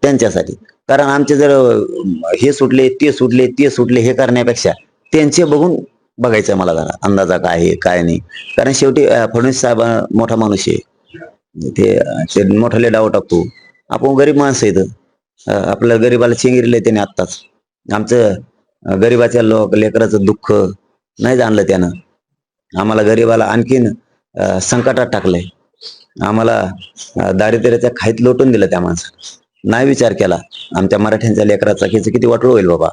त्यांच्यासाठी. कारण आमचे जर हे सुटले ते सुटले हे करण्यापेक्षा त्यांचे बघून बघायचं मला जरा अंदाजा काय आहे काय नाही. कारण शेवटी फडणवीस साहेब मोठा माणूस आहे, ते मोठाले डाव टाकतो. आपण गरीब माणसं येतं, आपल्या गरीबाला चिंगिरले त्याने आत्ताच. आमचं गरीबाच्या लेकराचं दुःख नाही जाणलं त्यानं. आम्हाला गरीबाला आणखीन संकटात टाकलंय. आम्हाला दारिद्र्याच्या खाईत लोटून दिलं त्या माणसानं. नाही विचार केला आमच्या मराठ्यांच्या लेकराचा किती वाटोळ होईल बाबा.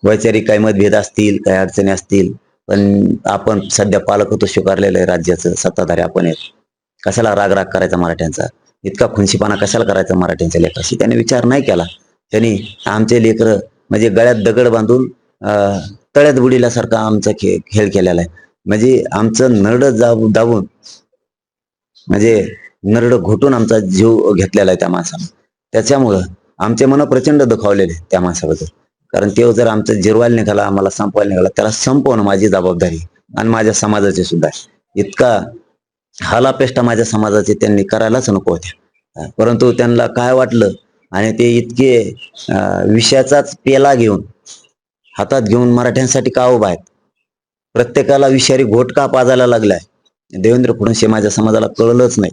वैचारिक काही मतभेद असतील, काही अडचणी असतील, पण आपण सध्या पालकत्व स्वीकारलेलं आहे राज्याचं, सत्ताधारी आपण आहेत. कशाला राग करायचा मराठ्यांचा, इतका खुनशीपणा कशाला करायचा मराठ्यांच्या लेकराशी, त्याने विचार नाही केला. त्यांनी आमचे लेकर म्हणजे गळ्यात दगड बांधून तळ्यात बुडिल्यासारखा आमचा खेळ केलेला आहे. म्हणजे आमचं नरड दाबून म्हणजे नरड घोटून आमचा जीव घेतलेला आहे त्या माणसानं. त्याच्यामुळं आमचे मन प्रचंड दुखावलेले त्या माणसाबद्दल. कारण ते जर आमचं जिरवायला निघाला, आम्हाला संपवायला निघाला, त्याला संपवणं माझी जबाबदारी आणि माझ्या समाजाची सुद्धा. इतका हालापेष्टा माझ्या समाजाचे त्यांनी करायलाच नको होत्या, परंतु त्यांना काय वाटलं आणि ते इतके विषयाचाच पेला घेऊन हातात घेऊन मराठ्यांसाठी का उभा आहेत, प्रत्येकाला विषारी घोट का पाजायला लागलाय, देवेंद्र फडणवीस माझ्या समाजाला कळलंच नाही.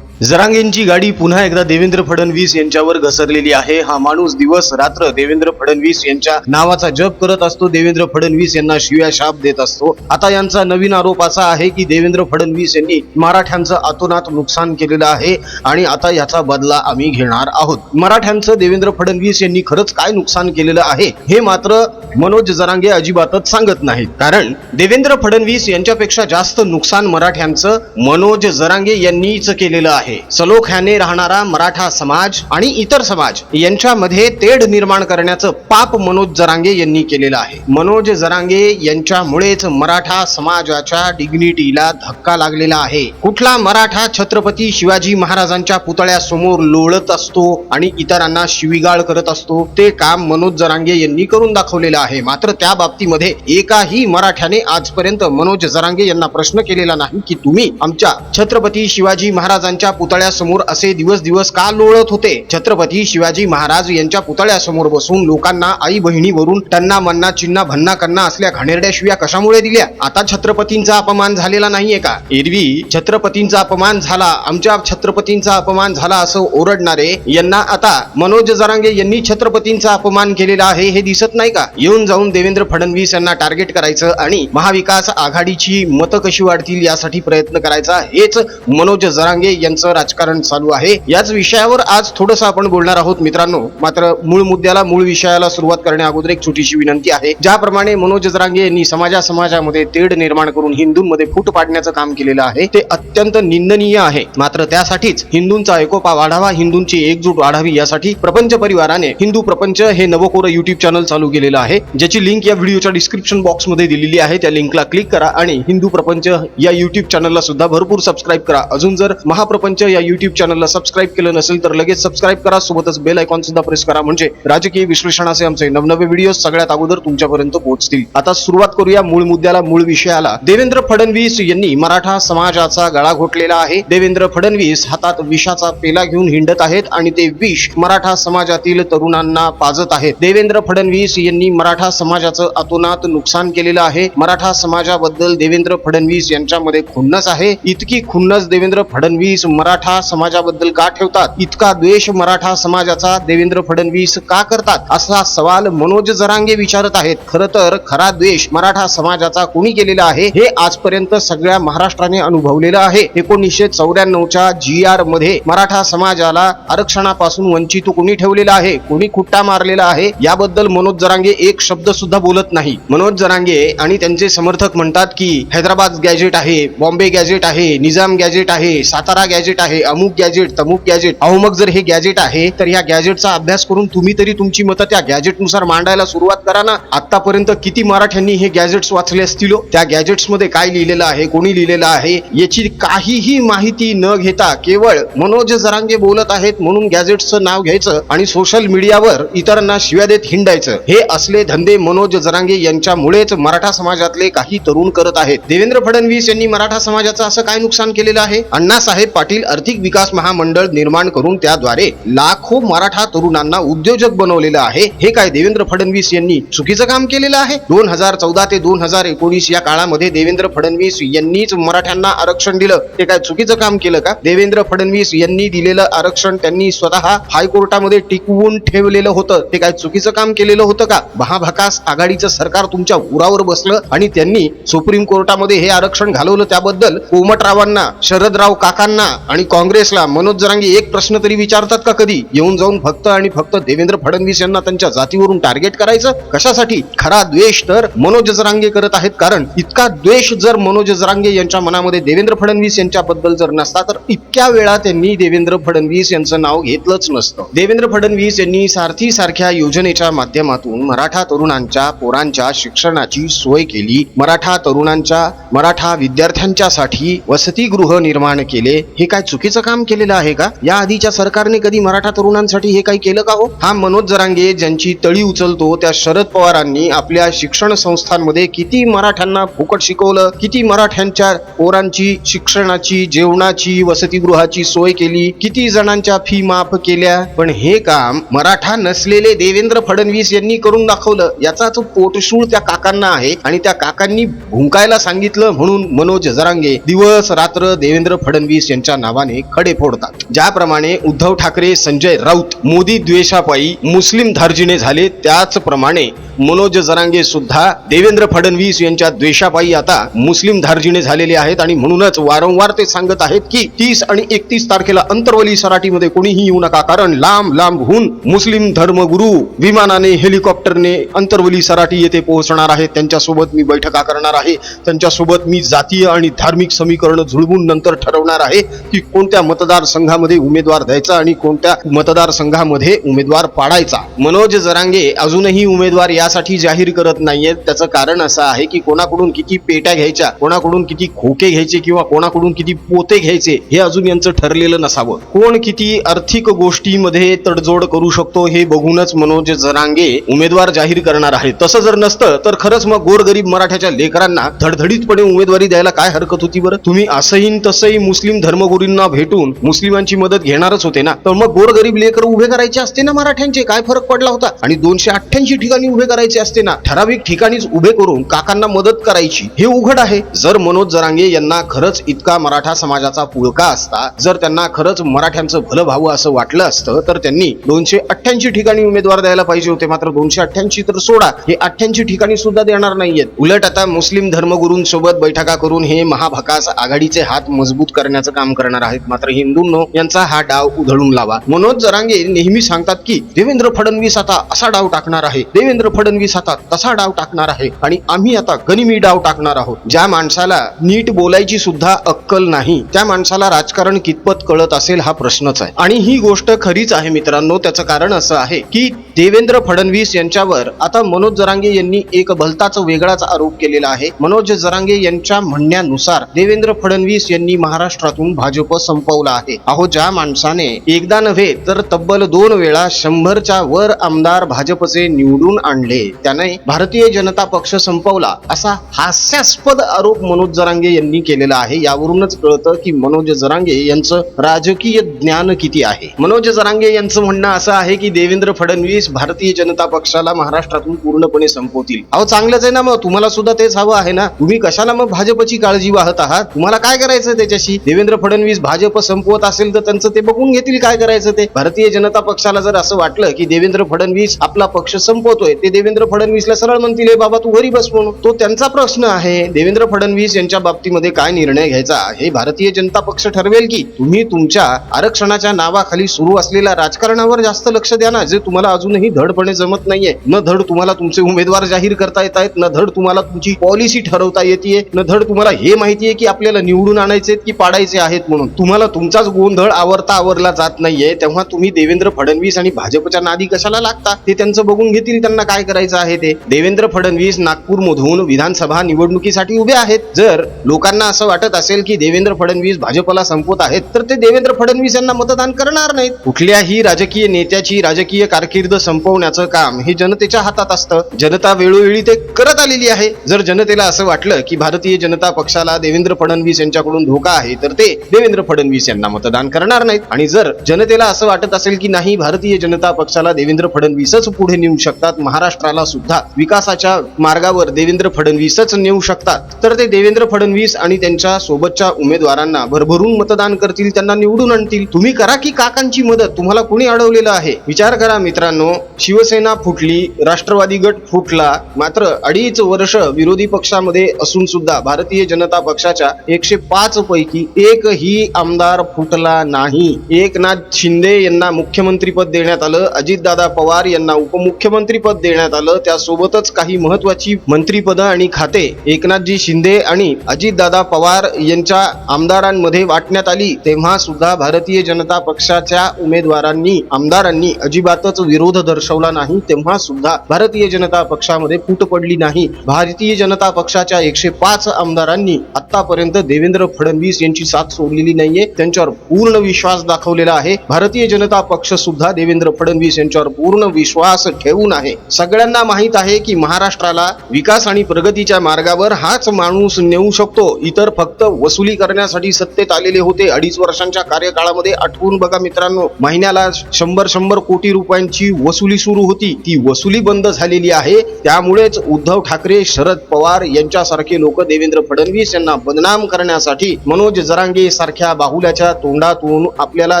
जरांगेंची गाडी पुन्हा एकदा देवेंद्र फडणवीस यांच्यावर घसरलेली आहे. हा माणूस दिवस रात्र देवेंद्र फडणवीस यांच्या नावाचा जप करत असतो, देवेंद्र फडणवीस यांना शिव्या शाप देत असतो. आता यांचा नवीन आरोप असा आहे की देवेंद्र फडणवीस यांनी मराठ्यांचं अतोनात नुकसान केलेलं आहे आणि आता याचा बदला आम्ही घेणार आहोत. मराठ्यांचं देवेंद्र फडणवीस यांनी खरंच काय नुकसान केलेलं आहे हे मात्र मनोज जरांगे अजिबातच सांगत नाहीत. कारण देवेंद्र फडणवीस यांच्यापेक्षा जास्त नुकसान मराठ्यांचं मनोज जरांगे यांनीच केलेलं आहे. सलोख्याने राहणारा मराठा समाज आणि इतर समाज यांच्यामध्ये तेढ निर्माण करण्याचं पाप मनोज जरांगे यांनी केलेलं आहे. मनोज जरांगे यांच्यामुळेच मराठा समाजाच्या डिग्निटीला धक्का लागलेला आहे. कुठला मराठा छत्रपती शिवाजी महाराजांच्या पुतळ्यासमोर लोळत असतो आणि इतरांना शिवीगाळ करत असतो, ते काम मनोज जरांगे यांनी करून दाखवलेलं आहे. मात्र त्या बाबतीमध्ये एकाही मराठ्याने आजपर्यंत मनोज जरांगे यांना प्रश्न केलेला नाही की तुम्ही आमच्या छत्रपती शिवाजी महाराजांच्या पुतळ्यासमोर असे दिवस का लोळत होते. छत्रपती शिवाजी महाराज यांच्या पुतळ्यासमोर बसून लोकांना आई बहिणीवरून टन्ना मन्ना चिन्ना भन्ना कन्ना असल्या घाणेरड्या शिव्या कशामुळे दिल्या. आता छत्रपतींचा अपमान झालेला नाहीये का. एरवी छत्रपतींचा अपमान झाला, आमच्या छत्रपतींचा अपमान झाला असं ओरडणारे यांना आता मनोज जरांगे यांनी छत्रपतींचा अपमान केलेला आहे हे दिसत नाही का. येऊन जाऊन देवेंद्र फडणवीस यांना टार्गेट करायचं आणि महाविकास आघाडीची मतं कशी वाढतील यासाठी प्रयत्न करायचा, हेच मनोज जरांगे यांचं राजकारण चालू आहे. याच विषयावर आज थोडंसं आपण बोलणार आहोत मित्रांनो. मात्र मूळ मुद्द्याला, मूळ विषयाला सुरुवात करण्या अगोदर एक छोटीशी विनंती आहे. ज्याप्रमाणे मनोज जरांगे यांनी समाजामध्ये तेढ निर्माण करून हिंदूंमध्ये फूट पाडण्याचं काम केलेलं आहे ते अत्यंत निंदनीय आहे. मात्र त्यासाठीच हिंदूंचा एकोपा वाढावा, हिंदूंची एकजूट वाढावी यासाठी प्रपंच परिवाराने हिंदू प्रपंच हे नवकोर युट्यूब चॅनल चालू केलेलं आहे, ज्याची लिंक या व्हिडिओच्या डिस्क्रिप्शन बॉक्स मध्ये दिलेली आहे. त्या लिंकला क्लिक करा आणि हिंदू प्रपंच या युट्यूब चॅनलला सुद्धा भरपूर सबस्क्राईब करा. अजून जर महाप्रपंच या युट्यूब चॅनलला सबस्क्राईब केलं नसेल तर लगेच सबस्क्राईब करा, सोबतच बेल आयकॉन सुद्धा प्रेस करा, म्हणजे राजकीय विश्लेषणाचे आमचे नवनवे व्हिडिओ सगळ्यात अगोदर तुमच्यापर्यंत पोहोचतील. आता सुरुवात करूया मूळ मुद्द्याला, मूळ विषयाला. देवेंद्र फडणवीस यांनी मराठा समाजाचा गळा घोटलेला आहे. देवेंद्र फडणवीस हातात विषाचा पेला घेऊन हिंडत आहेत आणि ते विष मराठा समाजातील तरुणांना पाजत आहेत. देवेंद्र फडणवीस यांनी मराठा समाजाचं अतोनात नुकसान केलेलं आहे. मराठा समाजाबद्दल देवेंद्र फडणवीस यांच्यामध्ये खुन्नस आहे. इतकी खुन्नस देवेंद्र फडणवीस मराठा समाजाबद्दल का ठेवतात, इतका द्वेष मराठा समाजाचा देवेंद्र फडणवीस का करतात, असा सवाल मनोज जरांगे विचारत आहेत. खरं तर खरा द्वेष मराठा समाजाचा कोणी केलेला आहे हे आजपर्यंत सगळ्या महाराष्ट्राने अनुभवलेलं आहे. 1994च्या GR मध्ये मराठा समाजाला आरक्षणापासून वंचित कोणी ठेवलेला आहे, कोणी खुट्टा मारलेला आहे, याबद्दल मनोज जरांगे एक शब्द सुद्धा बोलत नाही. मनोज जरांगे आणि त्यांचे समर्थक म्हणतात की हैदराबाद गॅजेट आहे, बॉम्बे गॅजेट आहे, निजाम गॅजेट आहे, सातारा गॅजेट आहे, अमुक गॅजेट तमुक गॅजेट. अहो मग जर हे गॅजेट आहे तर या गॅजेटचा अभ्यास करून तुम्ही तरी तुमची मतं त्या गॅजेटनुसार मांडायला सुरुवात करा ना. आतापर्यंत किती मराठ्यांनी हे गॅजेट्स वाचले असतील. त्या गॅजेट्स मध्ये काय लिहिलेलं आहे, कोणी लिहिलेलं आहे याची काहीही माहिती न घेता केवळ मनोज जरांगे बोलत आहेत म्हणून गॅजेट्सचं नाव घ्यायचं आणि सोशल मीडियावर इतरांना शिव्या देत हिंडायचं. हे असले धंदे मनोज जरांगे यांच्यामुळेच मराठा समाजातले काही तरुण करत आहेत. देवेंद्र फडणवीस यांनी मराठा समाजाचं असं काय नुकसान केलेलं आहे. अण्णासाहेब पाटील आर्थिक विकास महामंडळ निर्माण करून त्याद्वारे लाखो मराठा तरुणांना उद्योजक बनवलेलं आहे. हे काय देवेंद्र फडणवीस यांनी चुकीचं काम केलेलं आहे? 2014 ते 2019 या काळामध्ये देवेंद्र फडणवीस यांनीच मराठ्यांना आरक्षण दिलं. ते काय चुकीचं काम केलं का? देवेंद्र फडणवीस यांनी दिलेलं आरक्षण त्यांनी स्वतः हायकोर्टामध्ये टिकवून ठेवलेलं होतं. ते काय चुकीचं काम केलेलं होतं का? महाभकास आघाडीचं सरकार तुमच्या उरावर बसलं आणि त्यांनी सुप्रीम कोर्टामध्ये हे आरक्षण घालवलं. त्याबद्दल कोमटरावांना, शरदराव काकांना आणि काँग्रेसला मनोज जरांगे एक प्रश्न तरी विचारतात का कधी? येऊन जाऊन फक्त आणि फक्त देवेंद्र फडणवीस यांना त्यांच्या जातीवरून टार्गेट करायचं कशासाठी? खरा द्वेष तर मनोज जरांगे करत आहेत. कारण इतका द्वेष जर मनोज जरांगे यांच्या मनामध्ये देवेंद्र फडणवीस यांच्याबद्दल जर नसता तर इतक्या वेळा त्यांनी देवेंद्र फडणवीस यांचं नाव घेतलंच नसतं. देवेंद्र फडणवीस यांनी सारथी सारख्या योजनेच्या माध्यमातून मराठा तरुणांच्या पोरांच्या शिक्षणाची सोय केली. मराठा तरुणांच्या, मराठा विद्यार्थ्यांच्यासाठी वसतिगृह निर्माण केले. हे काय चुकीचं काम केलेलं आहे का? या आधीच्या सरकारने कधी मराठा तरुणांसाठी हे काही केलं का हो? हा मनोज जरांगे ज्यांची तळी उचलतो त्या शरद पवारांनी आपल्या शिक्षण संस्थांमध्ये किती मराठ्यांना फुकट शिकवलं, किती मराठ्यांच्या पोरांची शिक्षणाची, जेवणाची, वसतिगृहाची सोय केली, किती जणांच्या फी माफ केल्या. पण हे काम मराठा नसलेले देवेंद्र फडणवीस यांनी करून दाखवलं. याचाच पोटशूळ त्या काकांना आहे आणि त्या काकांनी भुंकायला सांगितलं म्हणून मनोज जरांगे दिवस रात्र देवेंद्र फडणवीस यांच्या नावाने खडे फोडतात. ज्याप्रमाणे उद्धव ठाकरे, संजय राऊत मोदी द्वेषापायी मुस्लिम धार्जिणे झाले, त्याचप्रमाणे मनोज जरांगे सुद्धा देवेंद्र फडणवीस यांच्या द्वेषापायी आता मुस्लिम धार्जिणे झालेले आहेत. आणि म्हणूनच वारंवार ते सांगत आहेत की 30 आणि 31 तारखेला अंतरवली सराटीमध्ये कोणीही येऊ नका, कारण लांब लांबहून मुस्लिम धर्मगुरू विमानाने, हेलिकॉप्टरने अंतरवली सराटी येथे पोहोचणार आहेत. त्यांच्यासोबत मी बैठका करणार आहे. त्यांच्यासोबत मी जातीय आणि धार्मिक समीकरण जुळवून नंतर ठरवणार आहे की कोणत्या मतदारसंघामध्ये उमेदवार द्यायचा आणि कोणत्या मतदारसंघामध्ये उमेदवार पाडायचा. मनोज जरांगे अजूनही उमेदवार यासाठी जाहीर करत नाहीयेत. त्याचं कारण असं आहे की कोणाकडून किती पेट्या घ्यायच्या, कोणाकडून किती खोके घ्यायचे किंवा कोणाकडून किती पोते घ्यायचे हे अजून यांचं ठरलेलं नसावं. कोण किती आर्थिक गोष्टीमध्ये तडजोड करू शकतो हे बघूनच मनोज जरांगे उमेदवार जाहीर करणार आहेत. तसं जर नसतं तर खरंच मग गोरगरीब मराठ्याच्या लेकरांना धडधडीतपणे उमेदवारी द्यायला काय हरकत होती बरं? तुम्ही असंही तसंही मुस्लिम धर्मगुरूंना भेटून मुस्लिमांची मदत घेणारच होते ना, तर मग गोरगरीब लेकर उभे करायचे असते ना मराठ्यांचे. काय फरक पडला होता? आणि 288 ठिकाणी उभे करायचे असते ना, ठराविक ठिकाणीच उभे करून काकांना मदत करायची. हे उघड आहे. जर मनोज जरांगे यांना खरंच इतका मराठा समाजाचा पुळका असता, जर त्यांना खरंच मराठ्यांचं भलं व्हावं असं वाटलं असतं तर त्यांनी 288 ठिकाणी उमेदवार द्यायला पाहिजे होते. मात्र 288 तर सोडा, हे 88 ठिकाणी सुद्धा देणार नाहीयेत. उलट आता मुस्लिम धर्मगुरूंसोबत बैठका करून हे महाभकास आघाडीचे हात मजबूत करण्याचं काम करणार आहेत. मात्र हिंदूंनो यांचा हा डाव उधळून लावा. मनोज जरांगे नेहमी सांगतात की देवेंद्र फडणवीस आता असा डाव टाकणार आहे, देवेंद्र फडणवीस आता तसा डाव टाकणार आहे आणि आम्ही आता गनिमी डाव टाकणार आहोत. ज्या माणसाला नीट बोलायची सुद्धा अक्कल नाही त्या माणसाला राजकारण कितपत कळत असेल हा प्रश्नच आहे. आणि ही गोष्ट खरीच आहे मित्रांनो. त्याचं कारण असं आहे की देवेंद्र फडणवीस यांच्यावर आता मनोज जरांगे यांनी एक भलताच वेगळाच आरोप केलेला आहे. मनोज जरांगे यांच्या म्हणण्यानुसार देवेंद्र फडणवीस यांनी महाराष्ट्रातून भाजप संपवला आहे. अहो, ज्या माणसाने एकदा नव्हे तर तब्बल 2 वेळा 100च्या वर आमदार भाजपचे निवडून आणले, त्याने भारतीय जनता पक्ष संपवला असा हास्यास्पद आरोप मनोज जरांगे यांनी केलेला आहे. यावरूनच कळतं की मनोज जरांगे यांचं राजकीय ज्ञान किती आहे. मनोज जरांगे यांचं म्हणणं असं आहे की देवेंद्र फडणवीस भारतीय जनता पक्षाला महाराष्ट्रातून पूर्णपणे संपवतील. अहो, चांगलंच आहे ना, मग तुम्हाला सुद्धा तेच हवं आहे ना. तुम्ही कशाला मग भाजपची काळजी वाहत आहात? तुम्हाला काय करायचं त्याच्याशी? देवेंद्र फडणवीस भाजप संपवत असेल तर त्यांचं ते बघून घेतील काय करायचं ते. भारतीय जनता पक्षाला जर असं वाटलं की देवेंद्र फडणवीस आपला पक्ष संपवतोय, ते देवेंद्र फडणवीसला सरळ म्हणतील बाबा तू घरी बस म्हणून. तो त्यांचा प्रश्न आहे. देवेंद्र फडणवीस यांच्या बाबतीमध्ये काय निर्णय घ्यायचा हे भारतीय जनता पक्ष ठरवेल की तुम्ही तुमच्या आरक्षणाच्या नावाखाली सुरू असलेल्या राजकारणावर जास्त लक्ष द्या ना, जे तुम्हाला अजूनही धडपणे जमत नाहीये. न धड तुम्हाला तुमचे उमेदवार जाहीर करता येत आहेत, न धड तुम्हाला तुमची पॉलिसी ठरवता येते, न धड तुम्हाला हे माहितीये की आपल्याला निवडून आणायचे की पाडायचे आहेत. म्हणून तुम्हाला तुमचाच गोंधळ आवरला जात नाहीये. तेव्हा तुम्ही देवेंद्र फडणवीस आणि भाजपच्या नादी कशाला लागता? ते त्यांचं बघून घेतील त्यांना काय करायचं आहे ते. देवेंद्र फडणवीस नागपूरमधून विधानसभा निवडणुकीसाठी उभे आहेत. जर लोकांना असं वाटत असेल की देवेंद्र फडणवीस भाजपला संपवत आहेत तर ते देवेंद्र फडणवीस यांना मतदान करणार नाहीत. कुठल्याही राजकीय नेत्याची राजकीय कारकीर्द संपवण्याचं काम हे जनतेच्या हातात असतं. जनता वेळोवेळी ते करत आलेली आहे. जर जनतेला असं वाटलं की भारतीय जनता पक्षाला देवेंद्र फडणवीस यांच्याकडून धोका आहे तर ते देवेंद्र देवेंद्र फडणवीस यांना मतदान करणार नाहीत. आणि जर जनतेला असं वाटत असेल की नाही, भारतीय जनता पक्षाला देवेंद्र फडणवीसच पुढे नेऊ शकतात, महाराष्ट्राला सुद्धा विकासाच्या मार्गावर देवेंद्र फडणवीसच नेऊ शकतात, तर ते देवेंद्र फडणवीस आणि त्यांच्या सोबतच्या उमेदवारांना भरभरून मतदान करतील, त्यांना निवडून आणतील. तुम्ही करा की काकांची मदत. तुम्हाला कोणी अडवलेलं आहे? विचार करा मित्रांनो. शिवसेना फुटली, राष्ट्रवादी गट फुटला, मात्र 2.5 वर्ष विरोधी पक्षामध्ये असून सुद्धा भारतीय जनता पक्षाच्या 105 पैकी एकही आमदार फुटला नाही. एकनाथ शिंदे यांना मुख्यमंत्रीपद देण्यात आलं, अजितदादा पवार यांना उपमुख्यमंत्रीपद देण्यात आलं, त्यासोबतच काही महत्वाची मंत्रीपद आणि खाते एकनाथजी शिंदे आणि अजितदादा पवार यांच्या आमदारांमध्ये वाटण्यात आली. तेव्हा सुद्धा भारतीय जनता पक्षाच्या उमेदवारांनी, आमदारांनी अजिबातच विरोध दर्शवला नाही. तेव्हा सुद्धा भारतीय जनता पक्षामध्ये फूट पडली नाही. भारतीय जनता पक्षाच्या 105 आमदारांनी आतापर्यंत देवेंद्र फडणवीस यांची साथ सोडलेली नाहीये, त्यांच्यावर पूर्ण विश्वास दाखवलेला आहे. भारतीय जनता पक्ष सुद्धा देवेंद्र फडणवीस यांच्यावर पूर्ण विश्वास ठेवून आहे. सगळ्यांना माहित आहे की महाराष्ट्राला विकास आणि प्रगतीच्या मार्गावर हाच माणूस नेऊ शकतो. इतर फक्त वसुली करण्यासाठी सत्तेत आलेले होते. 2.5 वर्षांच्या कार्यकाळामध्ये आठवून बघा मित्रांनो, महिन्याला 100 कोटी रुपयांची वसुली सुरू होती. ती वसुली बंद झालेली आहे. त्यामुळेच उद्धव ठाकरे, शरद पवार यांच्यासारखे लोक देवेंद्र फडणवीस यांना बदनाम करण्यासाठी मनोज जरांगे सारख्या बाहुल्याच्या तोंडातून आपल्याला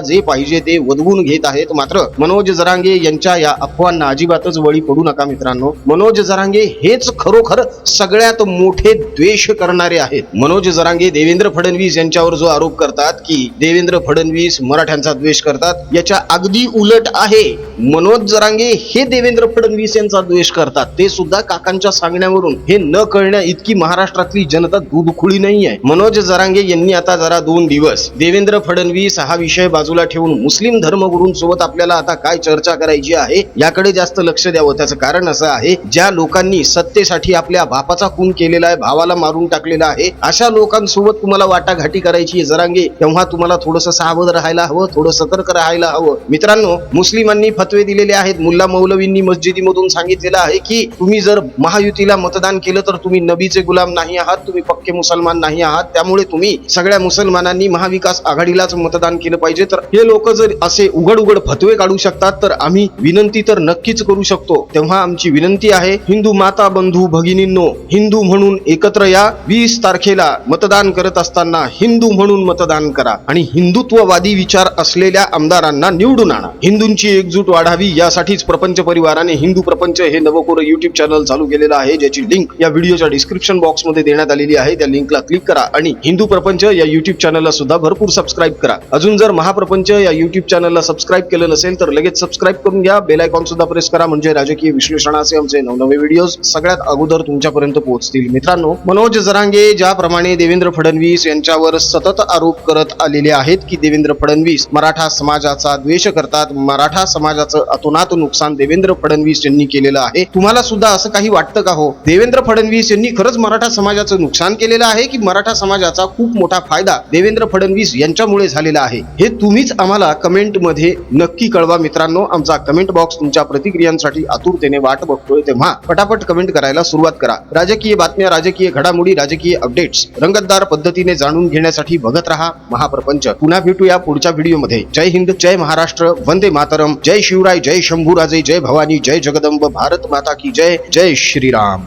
जे पाहिजे ते वदवून घेत आहेत. मात्र मनोज जरांगे यांच्या या अफवांना अजिबातच बळी पडू नका मित्रांनो. मनोज जरांगे हेच खरोखर सगळ्यात मोठे द्वेष करणारे आहेत. मनोज जरांगे देवेंद्र फडणवीस यांच्यावर जो आरोप करतात की देवेंद्र फडणवीस मराठ्यांचा द्वेष करतात, याच्या अगदी उलट आहे. मनोज जरांगे हे देवेंद्र फडणवीस यांचा द्वेष करतात. ते सुद्धा काकांच्या सांगण्यावरून. हे न कळण्या इतकी महाराष्ट्रातली जनता दूधखुळी नाही आहे. मनोज जरांगे यांनी आता जरा 2 दिवस देवेंद्र फडणवीस हा विषय बाजूला ठेवून मुस्लिम धर्मगुरूंसोबत आपल्याला आता काय चर्चा करायची आहे याकडे जास्त लक्ष द्यावं. त्याचं कारण असं आहे, ज्या लोकांनी सत्तेसाठी आपल्या बापाचा खून केलेला आहे, भावाला मारून टाकलेला आहे, अशा लोकांसोबत तुम्हाला वाटाघाटी करायची आहे जरांगे, तेव्हा तुम्हाला थोडंसं सावध राहायला हवं, थोडं सतर्क राहायला हवं. मित्रांनो, मुस्लिमांनी फतवे दिलेले आहेत, मुल्ला मौलवींनी मस्जिदीमधून सांगितलेलं आहे की तुम्ही जर महायुतीला मतदान केलं तर तुम्ही नबीचे गुलाम नाही आहात, तुम्ही पक्के मुसलमान नाही आहात, त्यामुळे तुम्ही सगळ्या मुसलमानांनी महाविकास आघाडीलाच मतदान केलं पाहिजे. तर हे लोक जर असे उघड फतवे काढू शकतात तर आम्ही विनंती तर नक्कीच करू शकतो. तेव्हा आमची विनंती आहे, हिंदू माता बंधू भगिनींनो, हिंदू म्हणून एकत्र या. 20 तारखेला मतदान करत असताना हिंदू म्हणून मतदान करा आणि हिंदुत्ववादी विचार असलेल्या आमदारांना निवडून आणा. हिंदूंची एकजूट वाढावी यासाठीच प्रपंच परिवाराने हिंदू प्रपंच हे नवकोर युट्यूब चॅनल चालू केलेलं आहे, ज्याची लिंक या व्हिडिओच्या डिस्क्रिप्शन बॉक्स मध्ये देण्यात आलेली आहे. त्या लिंकला क्लिक करा आणि हिंदू प्रपंच या युट्यूब चॅनलला सुद्धा भरपूर सबस्क्राईब करा. अजून जर महाप्रपंच या युट्यूब चॅनलला सबस्क्राईब केलं नसेल तर लगेच सबस्क्राईब करून घ्या. बेल आयकॉन सुद्धा प्रेस करा, म्हणजे राजकीय विश्लेषणाचे आमचे नवनवे व्हिडिओज सगळ्यात अगोदर तुमच्यापर्यंत पोहोचतील. मित्रांनो, मनोज जरांगे ज्याप्रमाणे देवेंद्र फडणवीस यांच्यावर सतत आरोप करत आलेले आहेत की देवेंद्र फडणवीस मराठा समाजाचा द्वेष करतात, मराठा समाजाचं अतोनात नुकसान देवेंद्र फडणवीस यांनी केलेलं आहे. तुम्हाला सुद्धा असं काही वाटतं का हो? देवेंद्र फडणवीस यांनी खरंच मराठा समाजाचं नुकसान केलेलं आहे की मराठा समाजाचा खूप मोठा फायदा देवेंद्र फडणवीस यांच्यामुळे झालेला आहे? हे तुम्हीच आम्हाला कमेंट मध्ये नक्की कळवा मित्रांनो. आमचा कमेंट बॉक्स तुमच्या प्रतिक्रियांसाठी आतुरतेने वाट बघतोय, तेव्हा पटापट कमेंट करायला सुरुवात करा. राजकीय बातम्या, राजकीय घडामोडी, राजकीय अपडेट्स रंगतदार पद्धतीने जाणून घेण्यासाठी बघत रहा महाप्रपंच. पुन्हा भेटूया पुढच्या व्हिडिओमध्ये. जय हिंद, जय महाराष्ट्र, वंदे मातरम, जय शिवराय, जय शंभूराजे, जय भवानी, जय जगदंब, भारत माता की जय, जय श्रीराम.